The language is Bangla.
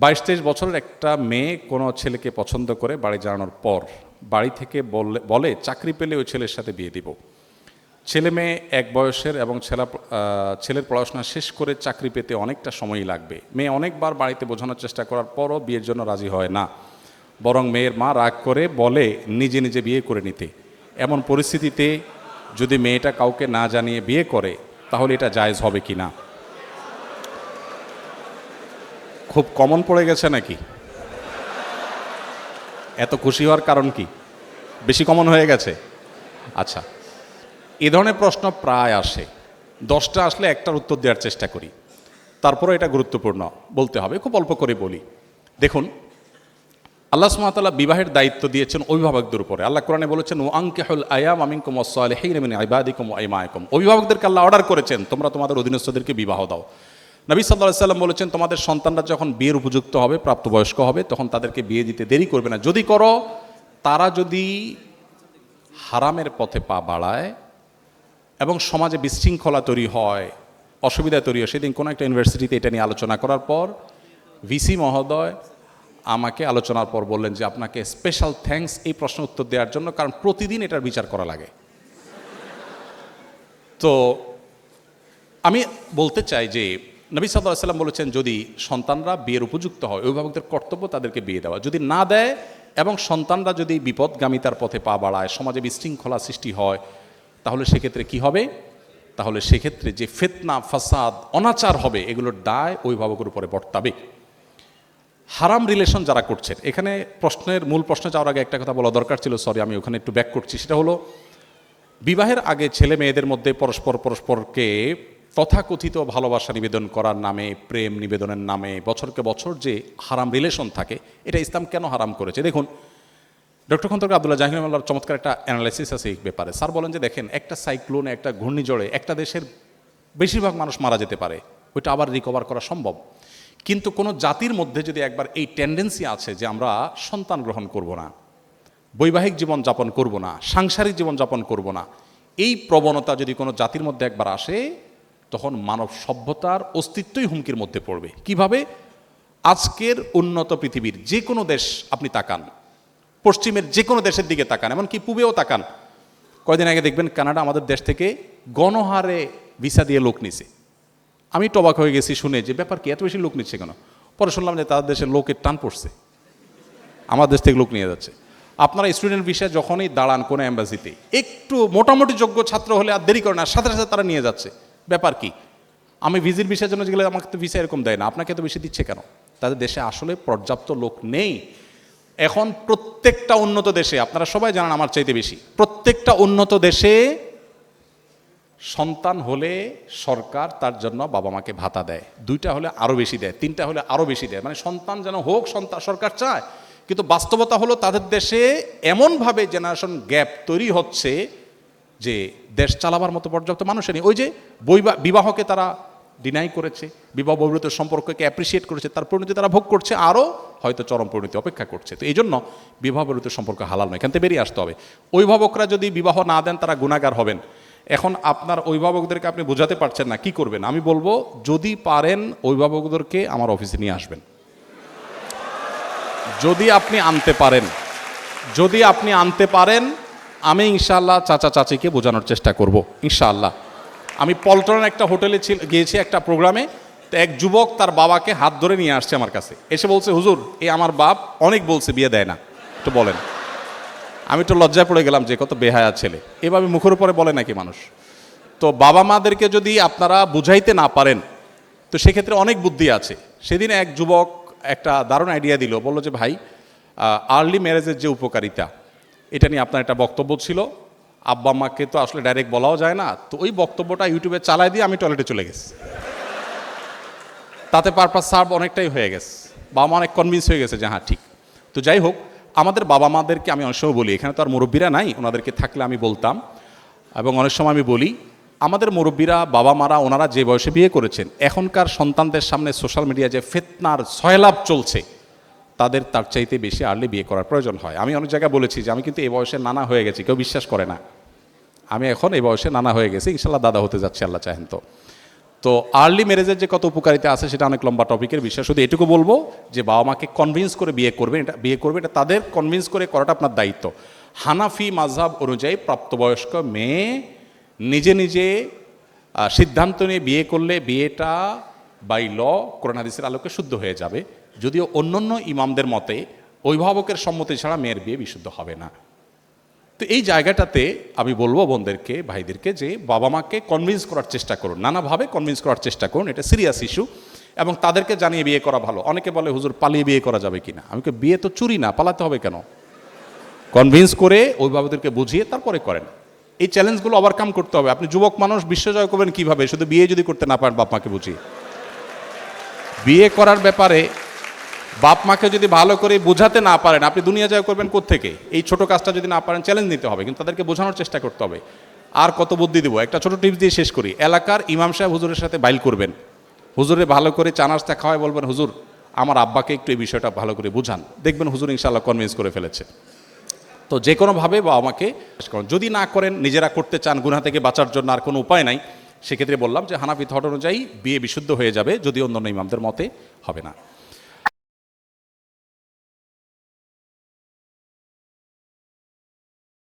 22-23 বছরের একটা মেয়ে কোনো ছেলেকে পছন্দ করে বাড়ি জানানোর পর বাড়ি থেকে বলে চাকরি পেলে ওই ছেলের সাথে বিয়ে দিব। ছেলে মেয়ে এক বয়সের এবং ছেলের পড়াশোনা শেষ করে চাকরি পেতে অনেকটা সময়ই লাগবে। মেয়ে অনেকবার বাড়িতে বোঝানোর চেষ্টা করার পরও বিয়ের জন্য রাজি হয় না, বরং মেয়ের মা রাগ করে বলে নিজে নিজে বিয়ে করে নিতে। এমন পরিস্থিতিতে যদি মেয়েটা কাউকে না জানিয়ে বিয়ে করে তাহলে এটা জায়েজ হবে কি না? খুব কমন পড়ে গেছে নাকি? এত খুশি হওয়ার কারণ কি? বেশি কমন হয়ে গেছে? আচ্ছা, এ ধরনের প্রশ্ন প্রায় আসে। 10টা আসলে একটার উত্তর দেওয়ার চেষ্টা করি, তারপরে এটা গুরুত্বপূর্ণ বলতে হবে, খুব অল্প করে বলি। দেখুন, আল্লাহ সুবহানাহু ওয়া তাআলা বিবাহের দায়িত্ব দিয়েছেন অভিভাবকদের উপরে। আল্লাহ কোরআনে বলেছেন ওয়ানকিহুল আয়াম মিনকুম ওয়াস-সালিহিনা মিন ইবাদিকুম ওয়া ইমাইকুম। অভিভাবকদেরকে আল্লাহ অর্ডার করেছেন তোমরা তোমাদের অধীনস্থদেরকে বিবাহ দাও। নবী সাল্লাল্লাহু আলাইহি সাল্লাম বলেছেন তোমাদের সন্তানরা যখন বিয়ের উপযুক্ত হবে, প্রাপ্তবয়স্ক হবে, তখন তাদেরকে বিয়ে দিতে দেরি করবে না। যদি করো, তারা যদি হারামের পথে পা বাড়ায় এবং সমাজে বিশৃঙ্খলা তৈরি হয়, অসুবিধা তৈরি হয়। সেদিন কোনো একটা ইউনিভার্সিটিতে এটা নিয়ে আলোচনা করার পর ভিসি মহোদয় আমাকে আলোচনার পর বললেন যে আপনাকে স্পেশাল থ্যাঙ্কস এই প্রশ্ন উত্তর দেওয়ার জন্য, কারণ প্রতিদিন এটার বিচার করা লাগে। তো আমি বলতে চাই যে নবী সাল্লাল্লাহু আলাইহি সাল্লাম বলেছেন যদি সন্তানরা বিয়ের উপযুক্ত হয়, অভিভাবকদের কর্তব্য তাদেরকে বিয়ে দেওয়া। যদি না দেয় এবং সন্তানরা যদি বিপদগামিতার পথে পা বাড়ায়, সমাজে বিশৃঙ্খলা সৃষ্টি হয়, তাহলে সেক্ষেত্রে কি হবে? তাহলে সেক্ষেত্রে যে ফিতনা, ফাসাদ, অনাচার হবে, এগুলোর দায় অভিভাবকের উপরে বর্তাবে। হারাম রিলেশন যারা করছেন, এখানে মূল প্রশ্নে যাওয়ার আগে একটা কথা বলা দরকার ছিল, সরি আমি ওখানে একটু ব্যাক করছি। সেটা হলো, বিবাহের আগে ছেলে মেয়েদের মধ্যে পরস্পরকে তথাকথিত ভালোবাসা নিবেদন করার নামে, প্রেম নিবেদনের নামে বছরকে বছর যে হারাম রিলেশন থাকে, এটা ইসলাম কেন হারাম করেছে? দেখুন, ডক্টর খন্দকার আব্দুল্লাহ জাহির রহমাতুল্লাহর চমৎকার একটা অ্যানালাইসিস আছে এই ব্যাপারে। স্যার বলেন যে দেখেন, একটা সাইক্লোনে, একটা ঘূর্ণিঝড়ে একটা দেশের বেশিরভাগ মানুষ মারা যেতে পারে, ওইটা আবার রিকভার করা সম্ভব। কিন্তু কোনো জাতির মধ্যে যদি একবার এই টেন্ডেন্সি আছে যে আমরা সন্তান গ্রহণ করব না, বৈবাহিক জীবন যাপন করব না, সাংসারিক জীবন যাপন করব না, এই প্রবণতা যদি কোনো জাতির মধ্যে একবার আসে, তখন মানব সভ্যতার অস্তিত্বই হুমকির মধ্যে পড়বে। কিভাবে? আজকের উন্নত পৃথিবীর যে কোনো দেশ আপনি তাকান, পশ্চিমের যে কোনো দেশের দিকে তাকান, এমনকি পূবেও তাকান, কয়দিন আগে দেখবেন কানাডা আমাদের দেশ থেকে গণহারে ভিসা দিয়ে লোক নিছে। আমি তো অবাক হয়ে গেছি শুনে যে ব্যাপার কি, এত বেশি লোক নিচ্ছে কেন? পরে শুনলাম যে তাদের দেশের লোকের টান পড়ছে, আমার দেশ থেকে লোক নিয়ে যাচ্ছে। আপনারা স্টুডেন্ট ভিসায় যখনই দাঁড়ান কোনো অ্যাম্বাসিতে, একটু মোটামুটি যোগ্য ছাত্র হলে আর দেরি করে না, সাথে সাথে তারা নিয়ে যাচ্ছে। ব্যাপার কি? আমি ভিজিট ভিসার জন্য গেলে আমাকে তো ভিসা এরকম দেয় না, আপনাকে তো বেশি দিচ্ছে কেন? তাদের দেশে আসলে পর্যাপ্ত লোক নেই। এখন প্রত্যেকটা উন্নত দেশে, আপনারা সবাই জানেন আমার চাইতে বেশি, প্রত্যেকটা উন্নত দেশে সন্তান হলে সরকার তার জন্য বাবা মাকে ভাতা দেয়, 2টা হলে আরও বেশি দেয়, 3টা হলে আরও বেশি দেয়। মানে সন্তান যেন হোক, সরকার চায়। কিন্তু বাস্তবতা হলো তাদের দেশে এমনভাবে জেনারেশন গ্যাপ তৈরি হচ্ছে যে দেশ চালাবার মতো পর্যাপ্ত মানুষের নেই। ওই যে বিবাহকে তারা ডিনাই করেছে, বিবাহ বহির্ভূত সম্পর্ককে অ্যাপ্রিসিয়েট করেছে, তার পরিণতি তারা ভোগ করছে, আরও হয়তো চরম পরিণতি অপেক্ষা করছে। তো এই জন্য বিবাহ বহির্ভূত সম্পর্ক হালাল নয়, এখান থেকে বেরিয়ে আসতে হবে। অভিভাবকরা যদি বিবাহ না দেন তারা গুনাহগার হবেন। এখন আপনার অভিভাবকদেরকে আপনি বোঝাতে পারছেন না, কি করবেন? আমি বলবো, যদি পারেন অভিভাবকদেরকে আমার অফিসে নিয়ে আসবেন। যদি আপনি আনতে পারেন, আমি ইনশাআল্লাহ চাচা চাচিকে বোঝানোর চেষ্টা করব ইনশাআল্লাহ। আমি পল্টন একটা হোটেলে গিয়েছি একটা প্রোগ্রামে, তো এক যুবক তার বাবাকে হাত ধরে নিয়ে আসছে আমার কাছে, এসে বলছে, হুজুর এই আমার বাপ অনেক বলছে বিয়ে দেয় না, একটু বলেন। আমি একটু লজ্জায় পড়ে গেলাম যে কত বেহায়া ছেলে, এভাবে মুখের উপরে বলে নাকি মানুষ? তো বাবা মাদেরকে যদি আপনারা বুঝাইতে না পারেন, তো সেক্ষেত্রে অনেক বুদ্ধি আছে। সেদিন এক যুবক একটা দারুণ আইডিয়া দিল, বললো যে ভাই, আর্লি ম্যারেজের যে উপকারিতা, এটা নিয়ে আপনার একটা বক্তব্য ছিল, আব্বা আম্মাকে তো আসলে ডাইরেক্ট বলাও যায় না, তো ওই বক্তব্যটা ইউটিউবে চালাই দিয়ে আমি টয়লেটে চলে গেছি। তাতে পারপাস সার্ভ অনেকটাই হয়ে গেছে, বাবা মা অনেক কনভিন্স হয়ে গেছে যে হ্যাঁ ঠিক। তো যাই হোক, আমাদের বাবা মাদেরকে আমি অনেক সময় বলি, এখানে তো আর মুরব্বীরা নাই, ওনাদেরকে থাকলে আমি বলতাম, এবং অনেক সময় আমি বলি, আমাদের মুরব্বীরা, বাবা মারা, ওনারা যে বয়সে বিয়ে করেছেন, এখনকার সন্তানদের সামনে সোশ্যাল মিডিয়া যে ফিতনার সয়লাভ চলছে, তাদের তার চাইতে বেশি আর্লি বিয়ে করার প্রয়োজন হয়। আমি অনেক জায়গায় বলেছি যে আমি কিন্তু এই বয়সে নানা হয়ে গেছি, কেউ বিশ্বাস করে না। আমি এখন এই বয়সে নানা হয়ে গেছি, ইনশাল্লাহ দাদা হতে যাচ্ছি আল্লাহ চাহেন। তো তো আর্লি ম্যারেজের যে কত উপকারিতা আছে সেটা অনেক লম্বা টপিকের বিষয়, শুধু এটুকু বলবো যে বাবা মাকে কনভিন্স করে বিয়ে করবেন, এটা তাদের কনভিন্স করে করাটা আপনার দায়িত্ব। হানাফি মাযহাব অনুযায়ী প্রাপ্তবয়স্ক মেয়ে নিজে নিজে সিদ্ধান্ত নিয়ে বিয়ে করলে বিয়েটা বাই ল কোরআন হাদিসের আলোকে শুদ্ধ হয়ে যাবে, যদিও অন্যান্য ইমামদের মতে অভিভাবকের সম্মতি ছাড়া মেয়ের বিয়ে বিশুদ্ধ হবে না। তো এই জায়গাটাতে আমি বলবো বোনদেরকে, ভাইদেরকে, যে বাবা মাকে কনভিন্স করার চেষ্টা করুন, নানাভাবে কনভিন্স করার চেষ্টা করুন, এটা সিরিয়াস ইস্যু, এবং তাদেরকে জানিয়ে বিয়ে করা ভালো। অনেকে বলে হুজুর পালিয়ে বিয়ে করা যাবে কিনা, আমি বিয়ে তো চুরি না, পালাতে হবে কেন? কনভিন্স করে অভিভাবকদেরকে বুঝিয়ে তারপরে করেন। এই চ্যালেঞ্জগুলো ওভারকাম করতে হবে। আপনি যুবক মানুষ, বিশ্বজয় করবেন কিভাবে শুধু বিয়ে যদি করতে না পারেন বাপ মাকে বুঝিয়ে? বিয়ে করার ব্যাপারে বাপ মাকে যদি ভালো করে বোঝাতে না পারেন, আপনি দুনিয়া জয় করবেন কোত্থেকে? এই ছোট কাজটা যদি না পারেন চ্যালেঞ্জ নিতে হবে, কিন্তু তাদেরকে বোঝানোর চেষ্টা করতে হবে। আর কত বুদ্ধি দেবো, একটা ছোট টিপস দিয়ে শেষ করি। এলাকার ইমাম সাহেব হুজুরের সাথে বাইল করবেন, হুজুরে ভালো করে চা নাস্তা খাওয়ায় বলবেন হুজুর আমার আব্বাকে একটু এই বিষয়টা ভালো করে বুঝান, দেখবেন হুজুর ইনশাআল্লাহ কনভিন্স করে ফেলেছে। তো যে কোনোভাবে বাবা মাকে, যদি না করেন নিজেরা করতে চান গুনাহ থেকে বাঁচার জন্য আর কোনো উপায় নাই, সেক্ষেত্রে বললাম যে হানাফি থট অনুযায়ী বিয়ে বিশুদ্ধ হয়ে যাবে, যদি অন্যান্য ইমামদের মতে হবে না।